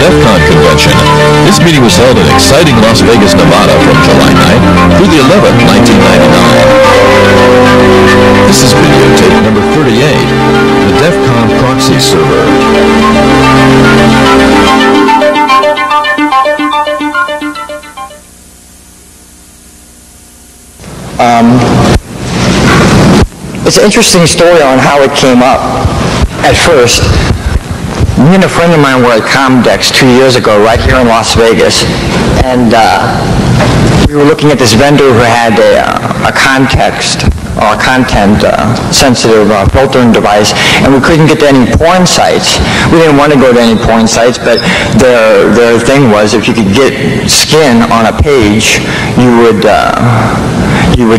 Defcon convention. This meeting was held in exciting Las Vegas, Nevada from July 9th through the 11th, 1999. This is videotape number 38, the Defcon Proxy Server. It's an interesting story on how it came up at first. Me and a friend of mine were at Comdex 2 years ago right here in Las Vegas, and we were looking at this vendor who had a context or a content-sensitive filtering device, and we couldn't get to any porn sites. We didn't want to go to any porn sites, but their thing was if you could get skin on a page, you would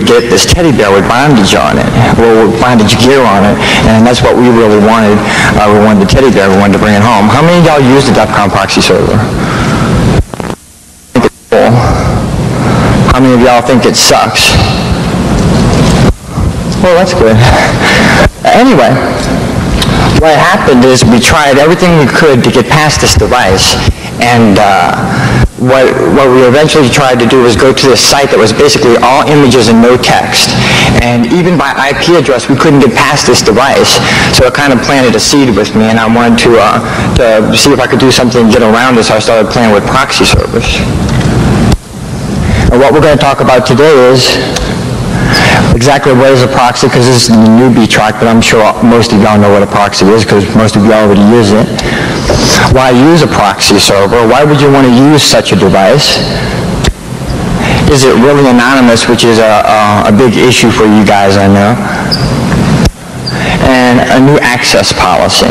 get this teddy bear with bondage on it, or with bondage gear on it, and that's what we really wanted. We wanted the teddy bear, we wanted to bring it home. How many of y'all use the Defcon Proxy Server? How many of y'all think it sucks? Well, that's good. Anyway, what happened is we tried everything we could to get past this device, and what we eventually tried to do was go to this site that was basically all images and no text. And even by IP address, we couldn't get past this device. So it kind of planted a seed with me, and I wanted to see if I could do something to get around this, so I started playing with proxy servers. And what we're going to talk about today is exactly what is a proxy, because this is the newbie track, but I'm sure most of y'all know what a proxy is, because most of y'all already use it. Why use a proxy server? Why would you want to use such a device? Is it really anonymous, which is a big issue for you guys, I know. And a new access policy.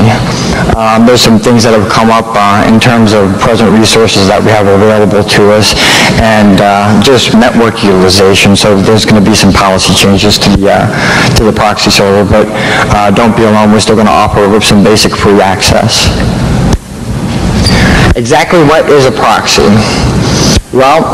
There's some things that have come up in terms of present resources that we have available to us, and just network utilization. So there's going to be some policy changes to the proxy server, but don't be alarmed. We're still going to offer with some basic free access. Exactly what is a proxy? Well,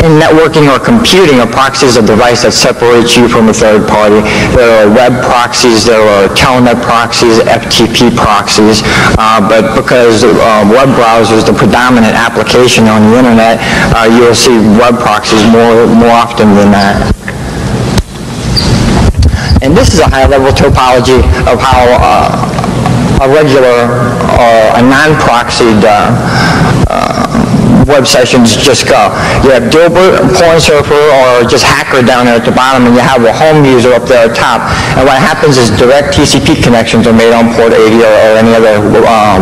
in networking or computing, a proxy is a device that separates you from a third party. There are web proxies, there are telnet proxies, FTP proxies, but because web browser is the predominant application on the internet, you'll see web proxies more often than that. And this is a high-level topology of how a regular or a non-proxied web sessions just go. You have Dilbert, porn surfer, or just hacker down there at the bottom, and you have a home user up there at top. And what happens is direct TCP connections are made on port 80 or any other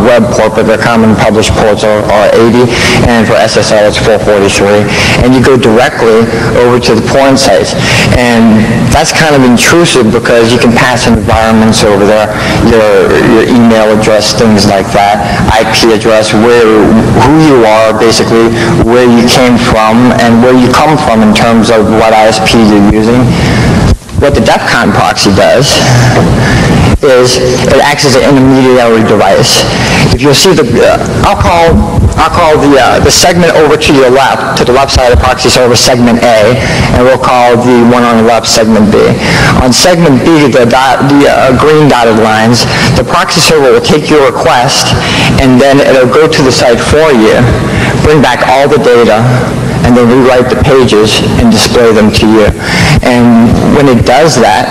web port, but their common published ports are 80, and for SSL it's 443. And you go directly over to the porn sites. And that's kind of intrusive because you can pass environments over there, your email address, things like that, IP address, who you are, basically, where you came from and where you come from in terms of what ISP you're using. What the Defcon proxy does is it acts as an intermediary device. If you'll see I'll call the segment over to your left, to the left side of the proxy server, segment A, and we'll call the one on the left segment B. On segment B, the green dotted lines, the proxy server will take your request, and then it'll go to the site for you, bring back all the data, and then rewrite the pages and display them to you. And when it does that,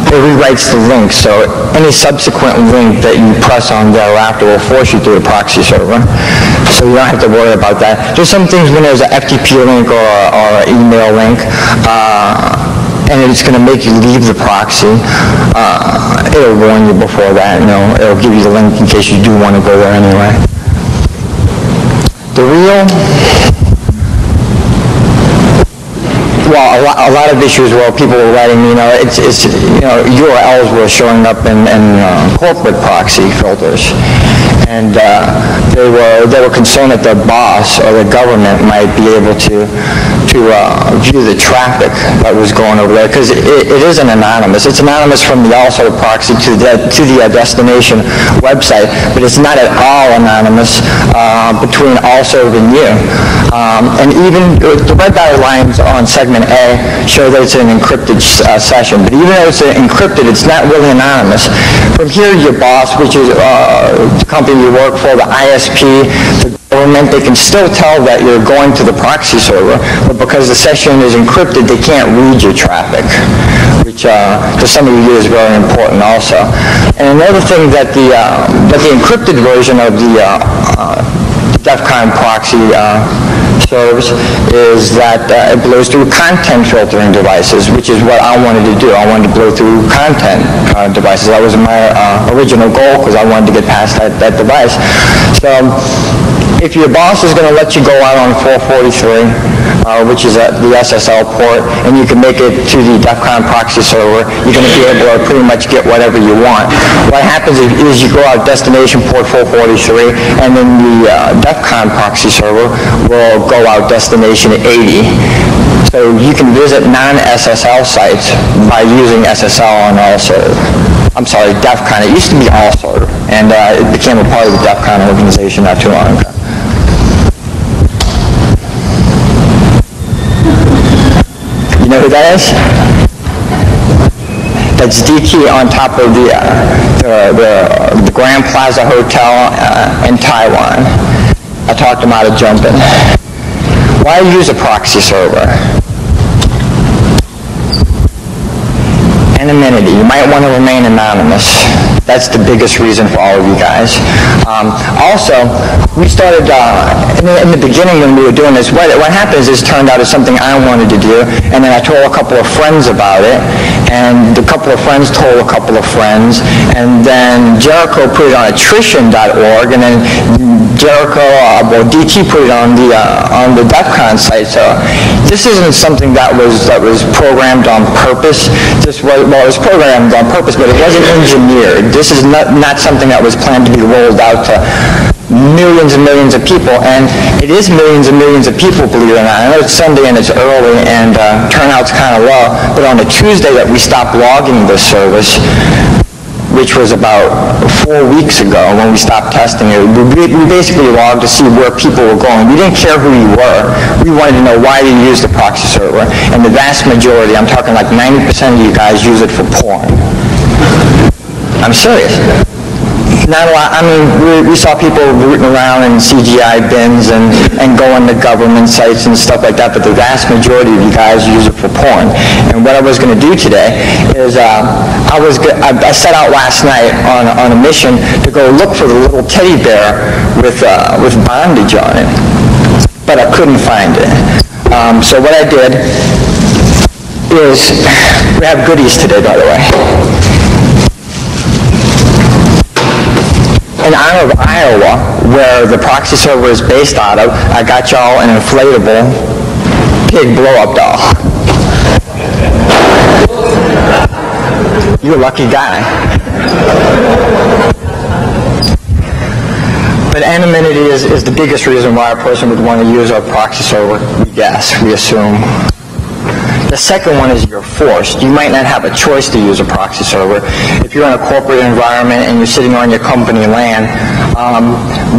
it rewrites the link, so any subsequent link that you press on thereafter will force you to the proxy server. So you don't have to worry about that. There's some things when there's an FTP link or an email link, and it's going to make you leave the proxy. It'll warn you before that, it'll give you the link in case you do want to go there anyway. The real, well, a lot of issues where people were writing, URLs were showing up in corporate proxy filters, and they were concerned that their boss or the government might be able to view the traffic that was going over there, because it isn't anonymous. It's anonymous from the all-sort proxy to the destination website, but it's not at all anonymous between all-sort and you. And even the red dotted lines on segment A show that it's an encrypted session, but even though it's encrypted, it's not really anonymous. From here, your boss, which is the company you work for, the ISP, the government, they can still tell that you're going to the proxy server, but because the session is encrypted, they can't read your traffic, which to some of you is very important also. And another thing that the encrypted version of the Defcon proxy serves is that it blows through content filtering devices, which is what I wanted to do. I wanted to blow through content devices. That was my original goal, because I wanted to get past that device. So if your boss is going to let you go out on 443, which is at the SSL port, and you can make it to the Defcon proxy server, you're going to be able to pretty much get whatever you want. What happens is you go out destination port 443, and then the Defcon proxy server will go out destination 80. So you can visit non-SSL sites by using SSL on all-serve. I'm sorry, Defcon. It used to be all-serve, and it became a part of the Defcon organization not too long ago. You know who that is? That's DK on top of the Grand Plaza Hotel in Taiwan. I talked him out of jumping. Why use a proxy server? Anonymity. You might want to remain anonymous. That's the biggest reason for all of you guys. Also, we started, in the beginning when we were doing this, what happens is, turned out it's something I wanted to do, and then I told a couple of friends about it, and a couple of friends told a couple of friends, and then Jericho put it on attrition.org, and then Jericho, DT put it on the Defcon site. So this isn't something that was programmed on purpose. It was programmed on purpose, but it wasn't engineered. This is not something that was planned to be rolled out to millions and millions of people, and it is millions and millions of people, believe it or not. I know it's Sunday and it's early and turnout's kind of low, but on the Tuesday that we stopped logging this service, which was about 4 weeks ago when we stopped testing it, we basically logged to see where people were going. We didn't care who you were. We wanted to know why you used the proxy server, and the vast majority, I'm talking like 90% of you guys, use it for porn. I'm serious. Not a lot. I mean, we saw people rooting around in CGI bins and going to government sites and stuff like that, but the vast majority of you guys use it for porn. And what I was going to do today is I set out last night on a mission to go look for the little teddy bear with bondage on it, but I couldn't find it. So what I did is, we have goodies today, by the way. In honor of Iowa, where the proxy server is based out of, I got y'all an inflatable pig blow-up doll. You're a lucky guy. But anonymity is the biggest reason why a person would want to use our proxy server. We guess, we assume. The second one is you're forced. You might not have a choice to use a proxy server. If you're in a corporate environment and you're sitting on your company land,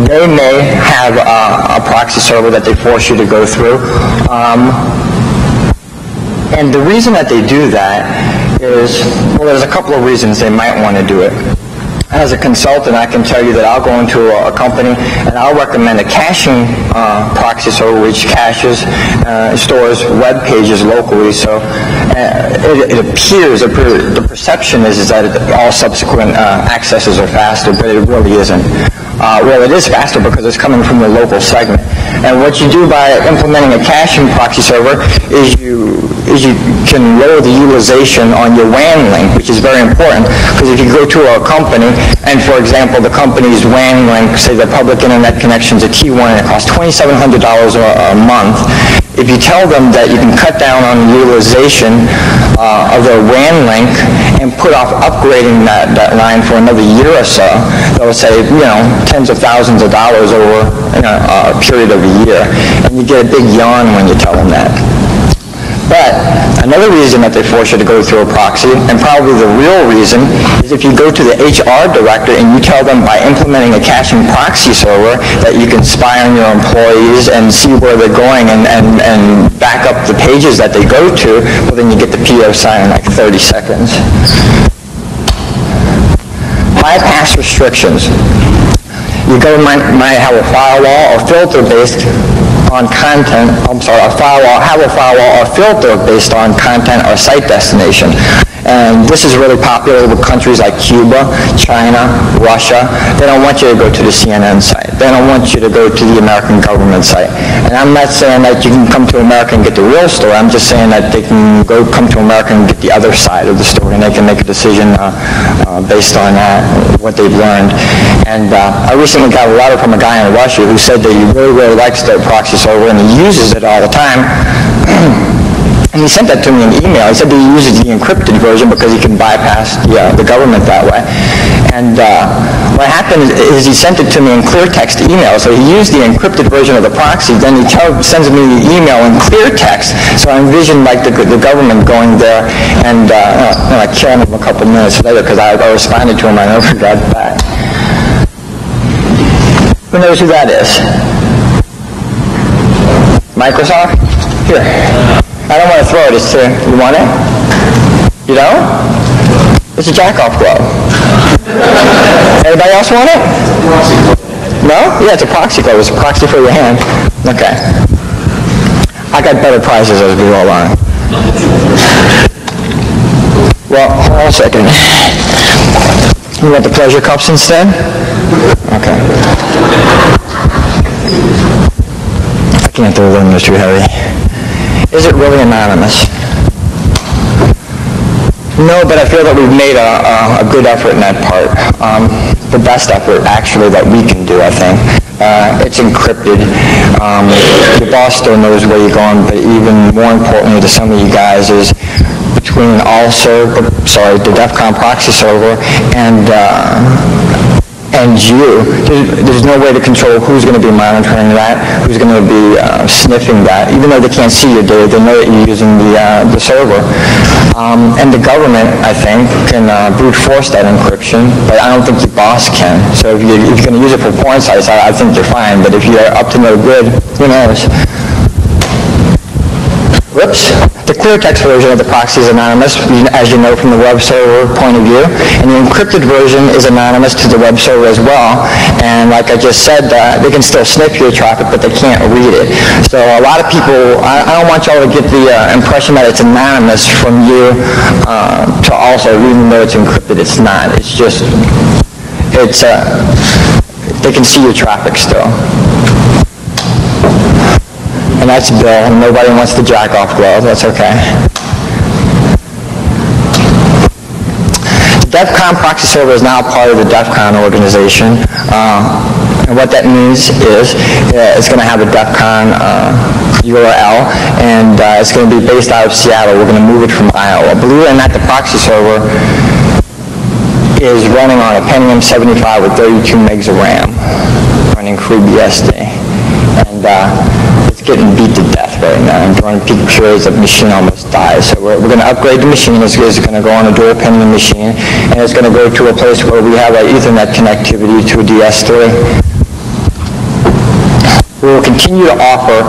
they may have a proxy server that they force you to go through. And the reason that they do that is, well, there's a couple of reasons they might want to do it. As a consultant, I can tell you that I'll go into a company and I'll recommend a caching proxy server which caches, stores web pages locally. So it appears, the perception is that all subsequent accesses are faster, but it really isn't. Well, it is faster because it's coming from the local segment. And what you do by implementing a caching proxy server is you can lower the utilization on your WAN link, which is very important, because if you go to a company and, for example, the company's WAN link, say the public internet connection's a T1 and it costs $2,700 a month, if you tell them that you can cut down on the utilization of their WAN link and put off upgrading that line for another year or so, they'll save, tens of thousands of dollars over a period of a year. And you get a big yawn when you tell them that. Another reason that they force you to go through a proxy, and probably the real reason, is if you go to the HR director and you tell them by implementing a caching proxy server that you can spy on your employees and see where they're going and back up the pages that they go to, well, then you get the PO signed in like 30 seconds. Bypass restrictions. Your government might have a firewall or filter based on content, have a firewall or filter based on content or site destination. And this is really popular with countries like Cuba, China, Russia. They don't want you to go to the CNN site. They don't want you to go to the American government site. And I'm not saying that you can come to America and get the real story. I'm just saying that they can come to America and get the other side of the story, and they can make a decision based on what they've learned. And I recently got a letter from a guy in Russia who said that he really, really likes their proxy server and he uses it all the time. And he sent that to me in email. He said that he uses the encrypted version because he can bypass the government that way. And what happened is he sent it to me in clear text email. So he used the encrypted version of the proxy. Then he sends me the email in clear text. So I envisioned like the government going there and killing him a couple minutes later because I responded to him. I never got back. Who knows who that is? Microsoft? Here. I don't want to throw it. You want it? You don't? It's a jack-off glove. Anybody else want it? No? Yeah, it's a proxy glove. It's a proxy for your hand. Okay. I got better prizes as we roll on. Well, hold on a second. You want the pleasure cups instead? Okay. I can't throw them. They're too heavy. Is it really anonymous? No, but I feel that we've made a good effort in that part. The best effort, actually, that we can do, I think. It's encrypted. Your boss still knows where you're going, but even more importantly to some of you guys is between the Defcon proxy server and you, there's no way to control who's going to be monitoring that, who's going to be sniffing that. Even though they can't see your data, they know that you're using the server. And the government, I think, can brute force that encryption, but I don't think your boss can. So if you're going to use it for porn sites, I think you're fine. But if you're up to no good, who knows? Whoops. The clear text version of the proxy is anonymous, as you know from the web server point of view, and the encrypted version is anonymous to the web server as well. And like I just said, they can still sniff your traffic, but they can't read it. So a lot of people, I don't want y'all to get the impression that it's anonymous from you to also, even though it's encrypted, it's not. It's just, they can see your traffic still. And that's Bill. Nobody wants the jack-off glove. That's okay. The Defcon proxy server is now part of the Defcon organization. And what that means is it's going to have a Defcon URL, and it's going to be based out of Seattle. We're going to move it from Iowa. Believe it or not, the proxy server is running on a Pentium 75 with 32 megs of RAM, running FreeBSD. And it's getting beat to death right now. And during peak periods, the machine almost dies. So we're going to upgrade the machine. It's going to go on a dual Pentium machine, and it's going to go to a place where we have an Ethernet connectivity to a DS3. We will continue to offer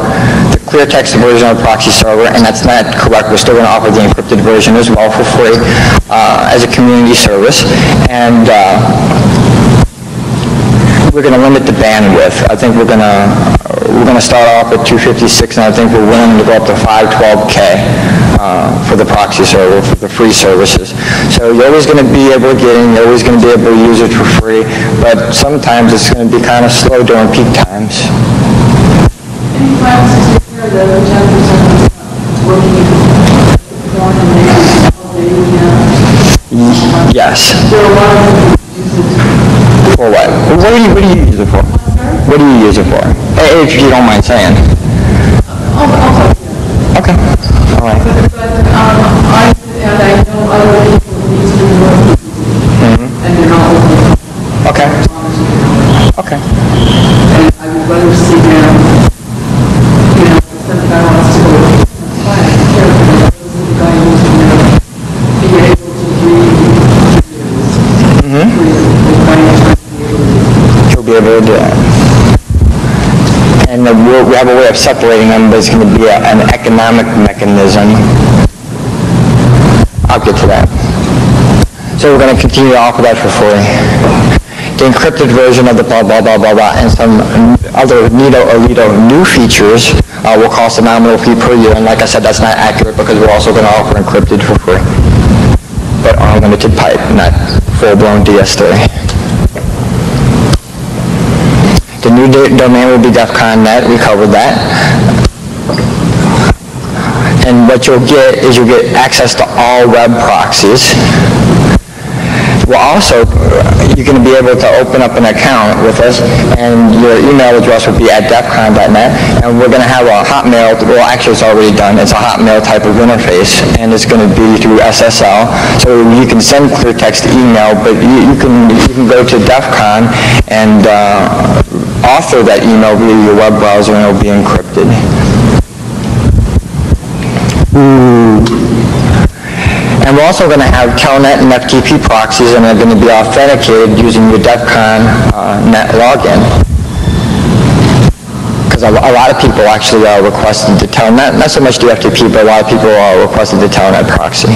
the clear text version of the proxy server, and that's not correct. We're still going to offer the encrypted version as well for free as a community service. And we're going to limit the bandwidth. I think we're going to start off at 256, and I think we're willing to go up to 512K for the proxy server, for the free services. So you're always going to be able to get in, you're always going to be able to use it for free, but sometimes it's going to be kind of slow during peak times. Any plans to take care of the other 10% working on and maybe all day? Yes. There are a lot of people who use it. For what? What do you use it for? What do you use it for? If you don't mind saying. Okay. All right. But I know other people who use it and they're not open. Okay. Okay. And I would rather see them, something I want us to go with. be able to do that. And we have a way of separating them, but it's going to be an economic mechanism. I'll get to that. So we're going to continue to offer that for free. The encrypted version of the blah, blah, blah, blah, blah, and some other neato or Lido new features will cost a nominal fee per year. And like I said, that's not accurate because we're also going to offer encrypted for free. But unlimited pipe, not full-blown DS3. The new domain will be Defcon.net. We covered that. And what you'll get is you'll get access to all web proxies. Well, also, you're going to be able to open up an account with us, and your email address will be at defcon.net, and we're going to have a Hotmail, well, actually it's already done, it's a Hotmail type of interface, and it's going to be through SSL, so you can send clear text email, but you can go to Defcon and author that email via your web browser, and it'll be encrypted. And we're also going to have Telnet and FTP proxies, and they're going to be authenticated using your Defcon net login. Because a lot of people actually are requested the Telnet, not so much the FTP, but a lot of people are requested the Telnet proxy.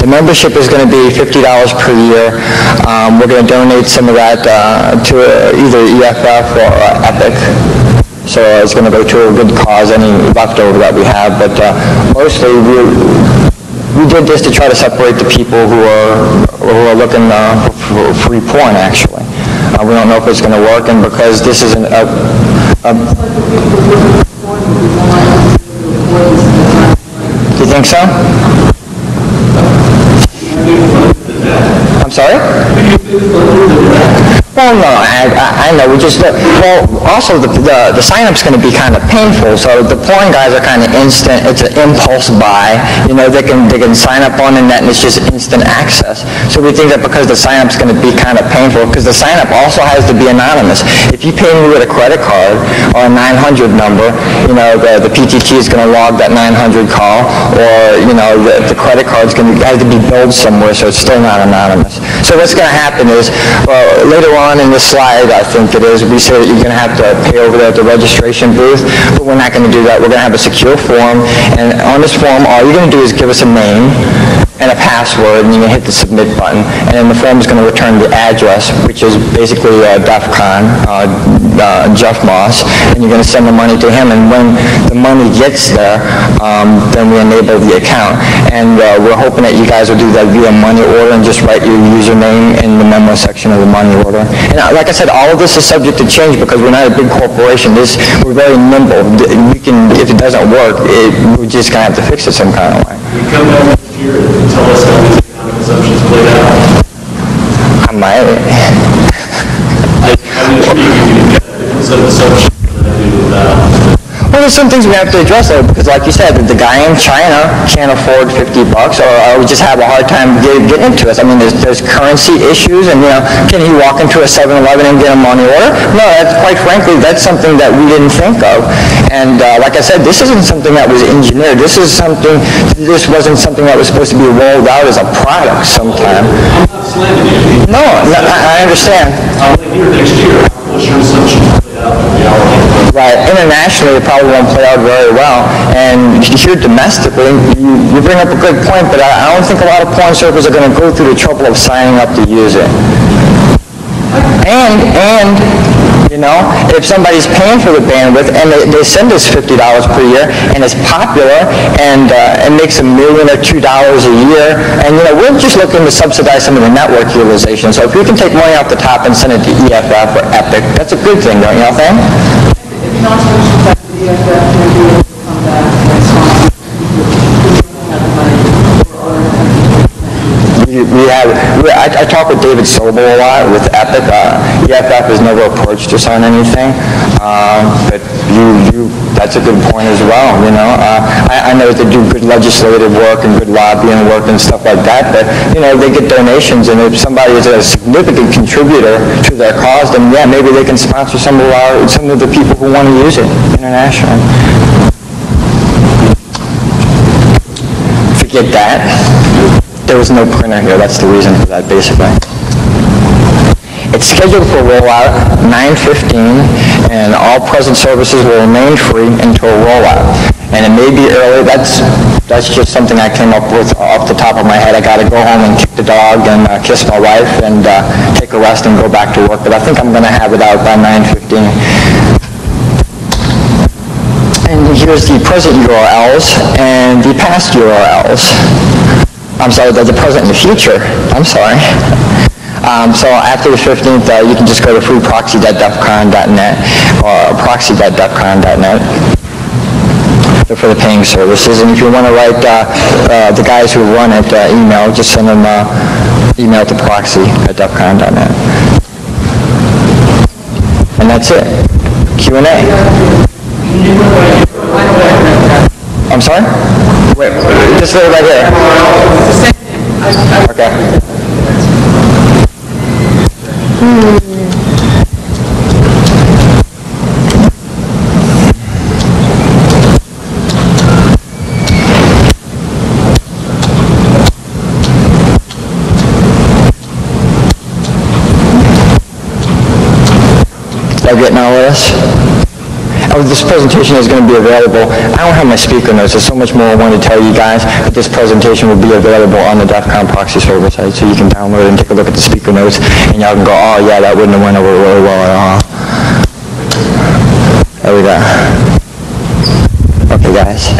The membership is going to be $50 per year. We're going to donate some of that to either EFF or EPIC. So it's going to go to a good cause, any leftover that we have. But mostly we did this to try to separate the people who are looking for free porn, actually. We don't know if it's going to work, and because this isn't a do you think so? I'm sorry? Well, no, I know. We just, well, also the sign-up's going to be kind of painful. So the porn guys are kind of instant. It's an impulse buy. You know, they can sign up on the net and it's just instant access. So we think that because the sign-up's going to be kind of painful, because the sign-up also has to be anonymous. If you pay me with a credit card or a 900 number, you know, the PTT is going to log that 900 call, or you know, the credit card's going to have to be billed somewhere, so it's still not anonymous. So what's going to happen is, well, later on in this slide, I think it is, we say that you're going to have to pay over there at the registration booth, but we're not going to do that. We're going to have a secure form, and on this form, all you're going to do is give us a name and a password, and you can hit the submit button, and then the form is going to return the address, which is basically Defcon, Jeff Moss, and you're going to send the money to him, and when the money gets there, then we enable the account. And we're hoping that you guys will do that via money order and just write your username in the memo section of the money order. And like I said, all of this is subject to change because we're not a big corporation. We're very nimble. We can, if it doesn't work, we're just going to have to fix it some kind of way. You come back next year and tell us how these economic assumptions played out. I might. I'm intrigued if you can get a different set of assumptions than I do without. Well, there's some things we have to address though, because like you said, the guy in China can't afford $50, or we just have a hard time getting into it. I mean, there's currency issues, and you know, can he walk into a 7-Eleven and get a money order? No, quite frankly, that's something that we didn't think of. And like I said, this isn't something that was engineered. This wasn't something that was supposed to be rolled out as a product sometime. I'm not slamming you. No, I understand. I'll let you next year. What's your assumptions played out in reality? Right. Internationally, it probably won't play out very well. And here domestically, you bring up a good point, but I don't think a lot of porn servers are going to go through the trouble of signing up to use it. And you know, if somebody's paying for the bandwidth and they send us $50 per year and it's popular and it makes $1 million or $2 a year, and you know, we're just looking to subsidize some of the network utilization. So if we can take money off the top and send it to EFF or EPIC, that's a good thing, don't you think? If not solutions like the EFF, maybe we'll come back next month. We don't have the money for other countries. I talk with David Sobel a lot with EPIC. EFF has never approached us on anything, but that's a good point as well. You know, I know they do good legislative work and good lobbying work and stuff like that, but you know, they get donations, and if somebody is a significant contributor to their cause, then yeah, maybe they can sponsor some of the people who want to use it internationally. Forget that. There was no printer here. That's the reason for that, basically. It's scheduled for rollout 9/15, and all present services will remain free until rollout. And it may be early. That's just something I came up with off the top of my head. I got to go home and kick the dog and kiss my wife and take a rest and go back to work. But I think I'm going to have it out by 9:15. And here's the present URLs and the past URLs. I'm sorry, the present and the future. I'm sorry. So after the 15th, you can just go to freeproxy.defcon.net or proxy.defcon.net for the paying services. And if you want to write the guys who run it email, just send them email to proxy@defcon.net. And that's it. Q&A. I'm sorry? Wait, just leave it right here. Okay. Did I get all this? This presentation is going to be available. I don't have my speaker notes. There's so much more I wanted to tell you guys, but this presentation will be available on the Defcon Proxy Server site, so you can download it and take a look at the speaker notes, and y'all can go, oh yeah, that wouldn't have went over really well at all. There we go. Okay, guys.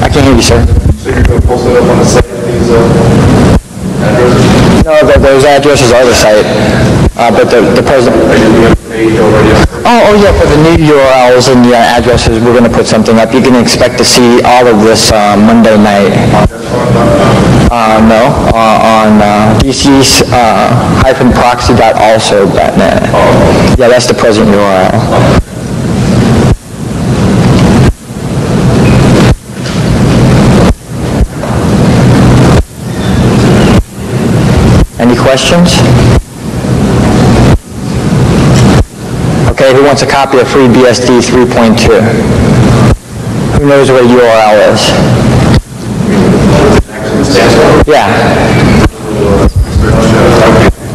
I can't hear you, sir. So you're going to post it up on the site, these addresses? No, those addresses are the site, but the president... Oh, yeah, for the new URLs and the addresses, we're going to put something up. You can expect to see all of this Monday night. No, on dcs-proxy.also.net. Yeah, that's the present URL. Any questions? Okay, who wants a copy of FreeBSD 3.2? Who knows what URL is? Yeah.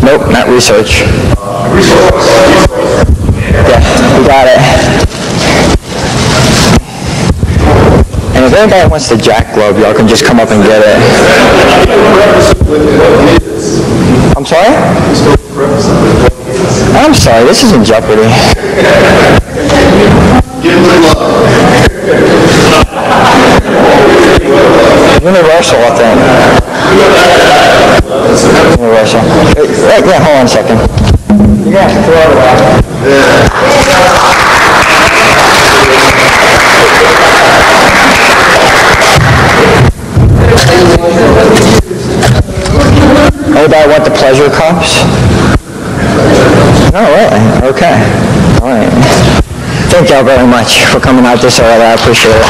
Nope, not research. Yeah, we got it. And if anybody wants the Jack glove, y'all can just come up and get it. I'm sorry? I'm sorry, this is in jeopardy. Universal, I think. Universal. Yeah, hold on a second. You got to throw it away. Anybody want the pleasure cups? Oh, really? Okay. All right. Thank y'all very much for coming out this early. I appreciate it.